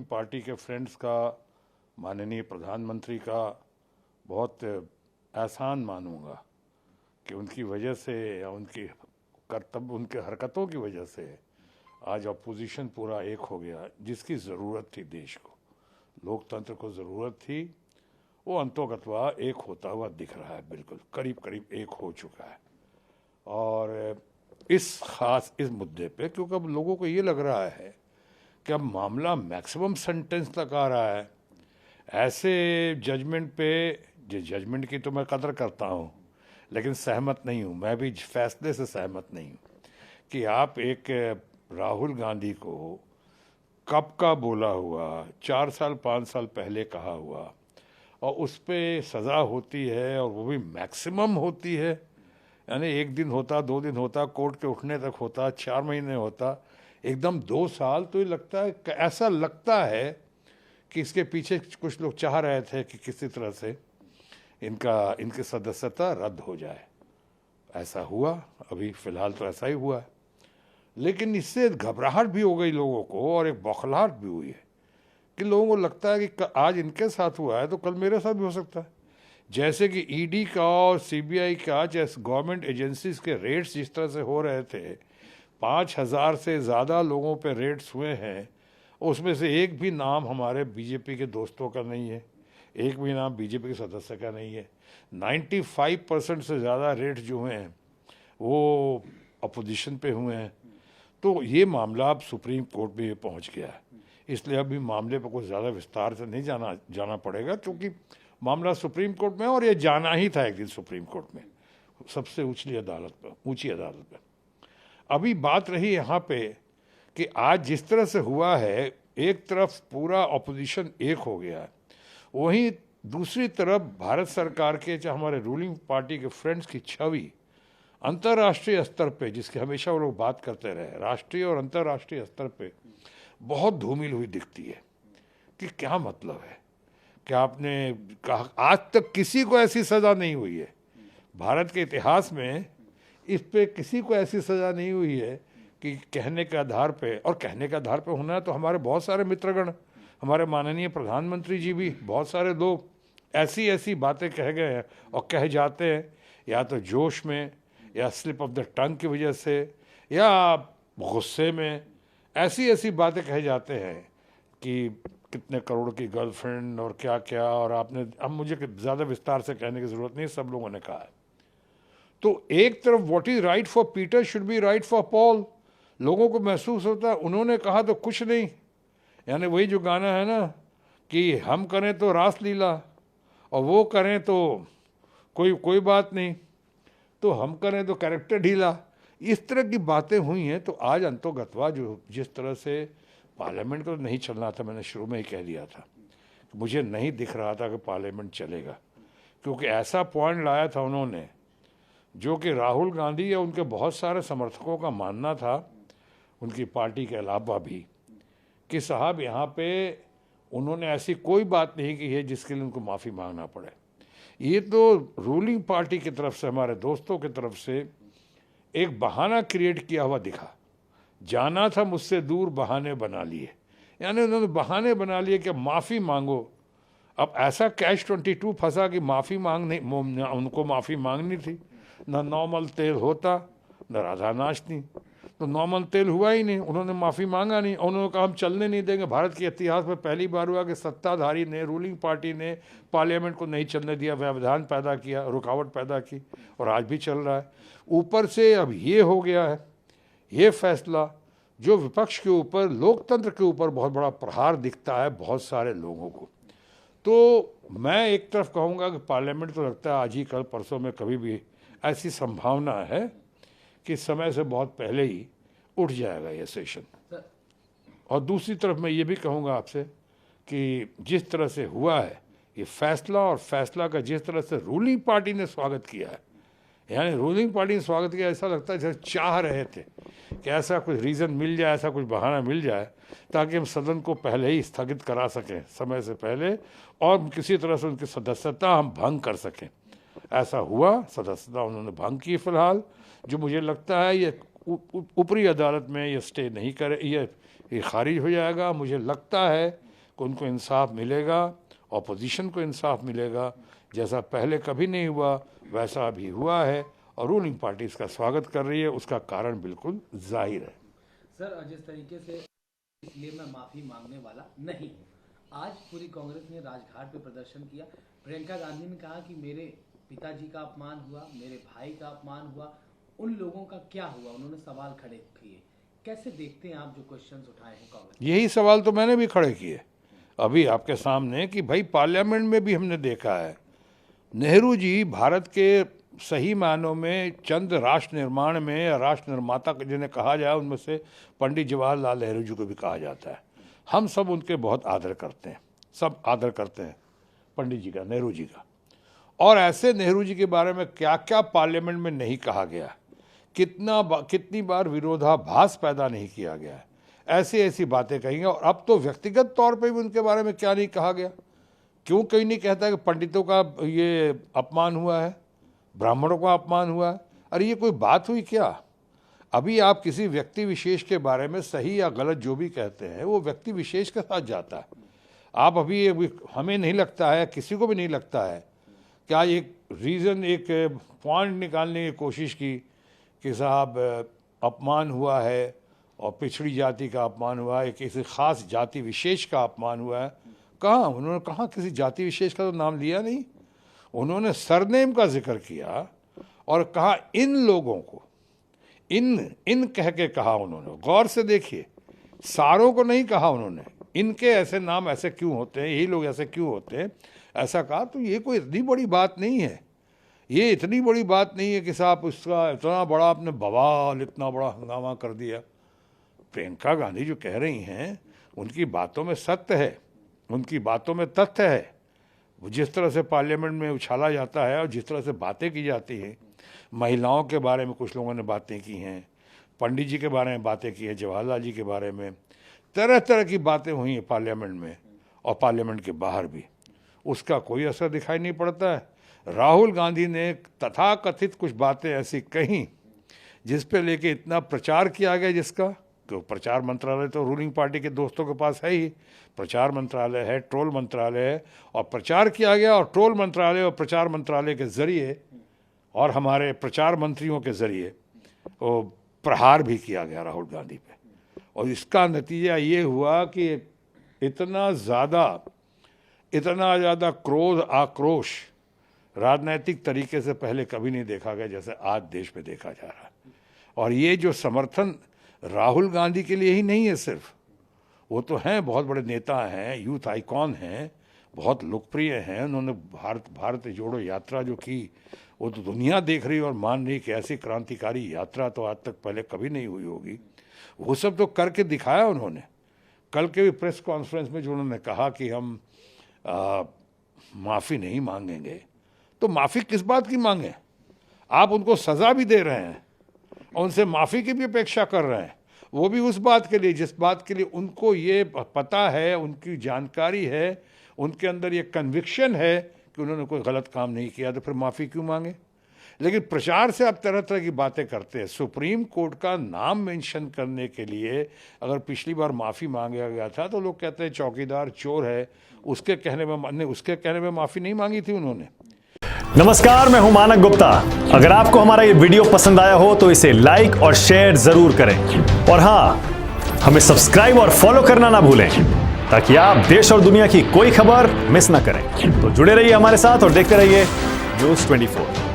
Party के friends का, माननीय प्रधानमंत्री का बहुत एहसान मानूंगा कि उनकी वजह से या उनकी कर्तव्य, उनके हरकतों की वजह से आज अपोजिशन पूरा एक हो गया। जिसकी ज़रूरत थी देश को, लोकतंत्र को ज़रूरत थी, वो अंतोगत्वा एक होता हुआ दिख रहा है। बिल्कुल करीब करीब एक हो चुका है। और इस मुद्दे पे क्योंकि अब लोगों को ये लग रहा है कि अब मामला मैक्सिमम सेंटेंस तक आ रहा है। ऐसे जजमेंट पे, जो जजमेंट की तो मैं कदर करता हूँ लेकिन सहमत नहीं हूँ, मैं भी फैसले से सहमत नहीं हूँ कि आप एक राहुल गांधी को कब का बोला हुआ, 4 साल 5 साल पहले कहा हुआ, और उस पर सज़ा होती है और वो भी मैक्सिमम होती है। यानी 1 दिन होता, 2 दिन होता, कोर्ट के उठने तक होता, 4 महीने होता, एकदम 2 साल। तो ये लगता है, ऐसा लगता है कि इसके पीछे कुछ लोग चाह रहे थे कि किसी तरह से इनकी सदस्यता रद्द हो जाए। ऐसा हुआ, अभी फ़िलहाल तो ऐसा ही हुआ है। लेकिन इससे घबराहट भी हो गई लोगों को और एक बौखलाहट भी हुई है कि लोगों को लगता है कि आज इनके साथ हुआ है तो कल मेरे साथ भी हो सकता है। जैसे कि ईडी का और सीबीआई का, जैसे गवर्नमेंट एजेंसीज के रेड्स जिस तरह से हो रहे थे, 5,000 से ज़्यादा लोगों पे रेड्स हुए हैं, उसमें से एक भी नाम हमारे बीजेपी के दोस्तों का नहीं है, एक भी नाम बीजेपी के सदस्य का नहीं है। 95% से ज़्यादा रेड्स जो हुए हैं वो अपोजिशन पे हुए हैं। तो ये मामला अब सुप्रीम कोर्ट में पहुंच गया है, इसलिए अभी मामले पर कुछ ज़्यादा विस्तार से नहीं जाना पड़ेगा, क्योंकि मामला सुप्रीम कोर्ट में, और ये जाना ही था एक दिन सुप्रीम कोर्ट में, सबसे ऊंची अदालत में। अभी बात रही यहाँ पे कि आज जिस तरह से हुआ है, एक तरफ पूरा अपोजिशन एक हो गया है, वहीं दूसरी तरफ भारत सरकार के, चाहे हमारे रूलिंग पार्टी के फ्रेंड्स की छवि अंतर्राष्ट्रीय स्तर पे, जिसकी हमेशा वो लोग बात करते रहे, राष्ट्रीय और अंतर्राष्ट्रीय स्तर पे बहुत धूमिल हुई दिखती है। कि क्या मतलब है कि आपने कहा आज तक किसी को ऐसी सज़ा नहीं हुई है, भारत के इतिहास में इस पे किसी को ऐसी सज़ा नहीं हुई है कि कहने के आधार पे, और कहने के आधार पे होना है तो हमारे बहुत सारे मित्रगण, हमारे माननीय प्रधानमंत्री जी भी, बहुत सारे लोग ऐसी ऐसी बातें कह गए हैं और कह जाते हैं, या तो जोश में या स्लिप ऑफ द टंग की वजह से या गुस्से में, ऐसी ऐसी बातें कहे जाते हैं कि कितने करोड़ की गर्लफ्रेंड और क्या क्या, और आपने, अब मुझे ज़्यादा विस्तार से कहने की ज़रूरत नहीं, सब लोगों ने कहा है। तो एक तरफ what is right for Peter should be right for Paul, लोगों को महसूस होता है उन्होंने कहा तो कुछ नहीं। यानी वही जो गाना है ना कि हम करें तो रासलीला और वो करें तो कोई बात नहीं, तो हम करें तो कैरेक्टर ढीला, इस तरह की बातें हुई हैं। तो आज अंतोगत्वा जो जिस तरह से पार्लियामेंट को नहीं चलना था, मैंने शुरू में ही कह दिया था, मुझे नहीं दिख रहा था कि पार्लियामेंट चलेगा, क्योंकि ऐसा पॉइंट लाया था उन्होंने जो कि राहुल गांधी या उनके बहुत सारे समर्थकों का मानना था, उनकी पार्टी के अलावा भी, कि साहब यहाँ पे उन्होंने ऐसी कोई बात नहीं की है जिसके लिए उनको माफ़ी मांगना पड़े। ये तो रूलिंग पार्टी की तरफ से, हमारे दोस्तों की तरफ से एक बहाना क्रिएट किया हुआ दिखा। जाना था मुझसे दूर, बहाने बना लिए, यानी उन्होंने बहाने बना लिए कि माफ़ी मांगो। अब ऐसा कैश 22 फंसा कि माफ़ी उनको माफ़ी मांगनी थी, न नॉर्मल तेल होता न राधा नाचती, तो नॉर्मल तेल हुआ ही नहीं, उन्होंने माफ़ी मांगा नहीं, उन्होंने कहा हम चलने नहीं देंगे। भारत के इतिहास में पहली बार हुआ कि सत्ताधारी ने, रूलिंग पार्टी ने पार्लियामेंट को नहीं चलने दिया, व्यवधान पैदा किया, रुकावट पैदा की, और आज भी चल रहा है। ऊपर से अब ये हो गया है, ये फैसला जो विपक्ष के ऊपर, लोकतंत्र के ऊपर बहुत बड़ा प्रहार दिखता है बहुत सारे लोगों को। तो मैं एक तरफ कहूँगा कि पार्लियामेंट तो लगता है आज ही कल परसों में कभी भी, ऐसी संभावना है कि समय से बहुत पहले ही उठ जाएगा ये सेशन। और दूसरी तरफ मैं ये भी कहूँगा आपसे कि जिस तरह से हुआ है ये फैसला, और फैसला का जिस तरह से रूलिंग पार्टी ने स्वागत किया है, यानी रूलिंग पार्टी ने स्वागत किया, ऐसा लगता है जैसे चाह रहे थे कि ऐसा कुछ रीज़न मिल जाए, ऐसा कुछ बहाना मिल जाए ताकि हम सदन को पहले ही स्थगित करा सकें, समय से पहले, और किसी तरह से उनकी सदस्यता हम भंग कर सकें। ऐसा हुआ, सदस्यता उन्होंने भंग की फिलहाल, जो मुझे लगता है ये ऊपरी अदालत में ये स्टे नहीं करे, ये खारिज हो जाएगा। मुझे लगता है कि उनको इंसाफ मिलेगा, ऑपोजिशन को इंसाफ मिलेगा। जैसा पहले कभी नहीं हुआ वैसा अभी हुआ है और रूलिंग पार्टी इसका स्वागत कर रही है। उसका कारण बिल्कुल जाहिर है। सर, जिस तरीके से इसलिए मैं माफ़ी मांगने वाला नहीं हूँ। आज पूरी कांग्रेस ने राजघाट पे प्रदर्शन किया। प्रियंका गांधी ने कहा कि मेरे पिताजी का अपमान हुआ, मेरे भाई का अपमान हुआ, उन लोगों का क्या हुआ? उन्होंने सवाल खड़े किए। कैसे देखते हैं आप जो क्वेश्चंस उठाए हैं कांग्रेस? यही सवाल तो मैंने भी खड़े किए अभी आपके सामने कि भाई पार्लियामेंट में भी हमने देखा है नेहरू जी भारत के सही मायनों में चंद राष्ट्र निर्माण में या राष्ट्र निर्माता जिन्हें कहा जाए उनमें से पंडित जवाहरलाल नेहरू जी को भी कहा जाता है। हम सब उनके बहुत आदर करते हैं, सब आदर करते हैं पंडित जी का, नेहरू जी का। और ऐसे नेहरू जी के बारे में क्या क्या पार्लियामेंट में नहीं कहा गया, कितनी बार विरोधाभास पैदा नहीं किया गया है, ऐसी ऐसी बातें कहेंगे। और अब तो व्यक्तिगत तौर पे भी उनके बारे में क्या नहीं कहा गया। क्यों कहीं नहीं कहता कि पंडितों का ये अपमान हुआ है, ब्राह्मणों का अपमान हुआ है? अरे ये कोई बात हुई क्या? अभी आप किसी व्यक्ति विशेष के बारे में सही या गलत जो भी कहते हैं वो व्यक्ति विशेष के साथ जाता है। आप अभी हमें नहीं लगता है, किसी को भी नहीं लगता है क्या एक रीज़न, एक पॉइंट निकालने की कोशिश की कि साहब अपमान हुआ है और पिछड़ी जाति का अपमान हुआ है, किसी ख़ास जाति विशेष का अपमान हुआ है? कहाँ उन्होंने कहा किसी जाति विशेष का तो नाम लिया नहीं। उन्होंने सरनेम का जिक्र किया और कहा इन लोगों को, इन कह के कहा उन्होंने। गौर से देखिए, सारों को नहीं कहा उन्होंने, इनके ऐसे नाम ऐसे क्यों होते हैं, यही लोग ऐसे क्यों होते हैं, ऐसा कहा। तो ये कोई इतनी बड़ी बात नहीं है, ये इतनी बड़ी बात नहीं है कि साहब उसका इतना बड़ा आपने बवाल, इतना बड़ा हंगामा कर दिया। प्रियंका गांधी जो कह रही हैं उनकी बातों में सत्य है, उनकी बातों में तथ्य है। जिस तरह से पार्लियामेंट में उछाला जाता है और जिस तरह से बातें की जाती हैं, महिलाओं के बारे में कुछ लोगों ने बातें की हैं, पंडित जी के बारे में बातें की हैं, जवाहरलाल जी के बारे में, तरह तरह की बातें हुई हैं पार्लियामेंट में और पार्लियामेंट के बाहर भी। उसका कोई असर दिखाई नहीं पड़ता है। राहुल गांधी ने तथाकथित कुछ बातें ऐसी कहीं जिस पे लेके इतना प्रचार किया गया, जिसका तो प्रचार मंत्रालय तो रूलिंग पार्टी के दोस्तों के पास है ही, प्रचार मंत्रालय है, ट्रोल मंत्रालय है, और प्रचार किया गया और ट्रोल मंत्रालय और प्रचार मंत्रालय के ज़रिए और हमारे प्रचार मंत्रियों के ज़रिए वो प्रहार भी किया गया राहुल गांधी पे। और इसका नतीजा ये हुआ कि इतना ज़्यादा क्रोध, आक्रोश राजनैतिक तरीके से पहले कभी नहीं देखा गया जैसे आज देश में देखा जा रहा है। और ये जो समर्थन राहुल गांधी के लिए ही नहीं है सिर्फ, वो तो हैं, बहुत बड़े नेता हैं, यूथ आइकॉन हैं, बहुत लोकप्रिय हैं। उन्होंने भारत जोड़ो यात्रा जो की वो तो दुनिया देख रही और मान रही कि ऐसी क्रांतिकारी यात्रा तो आज तक पहले कभी नहीं हुई होगी। वो सब तो करके दिखाया उन्होंने। कल के भी प्रेस कॉन्फ्रेंस में जो उन्होंने कहा कि हम माफ़ी नहीं मांगेंगे, तो माफ़ी किस बात की मांगे? आप उनको सज़ा भी दे रहे हैं और उनसे माफ़ी की भी अपेक्षा कर रहे हैं, वो भी उस बात के लिए जिस बात के लिए उनको ये पता है, उनकी जानकारी है, उनके अंदर ये कन्विक्शन है कि उन्होंने कोई गलत काम नहीं किया, तो फिर माफ़ी क्यों मांगे? लेकिन प्रचार से आप तरह तरह की बातें करते हैं। सुप्रीम कोर्ट का नाम मेंशन करने के लिए अगर पिछली बार माफ़ी मांगा गया था तो लोग कहते हैं चौकीदार चोर है, उसके कहने में माफ़ी नहीं मांगी थी उन्होंने। नमस्कार, मैं हूं मानक गुप्ता। अगर आपको हमारा ये वीडियो पसंद आया हो तो इसे लाइक और शेयर जरूर करें, और हाँ, हमें सब्सक्राइब और फॉलो करना ना भूलें ताकि आप देश और दुनिया की कोई खबर मिस ना करें। तो जुड़े रहिए हमारे साथ और देखते रहिए न्यूज़ 24।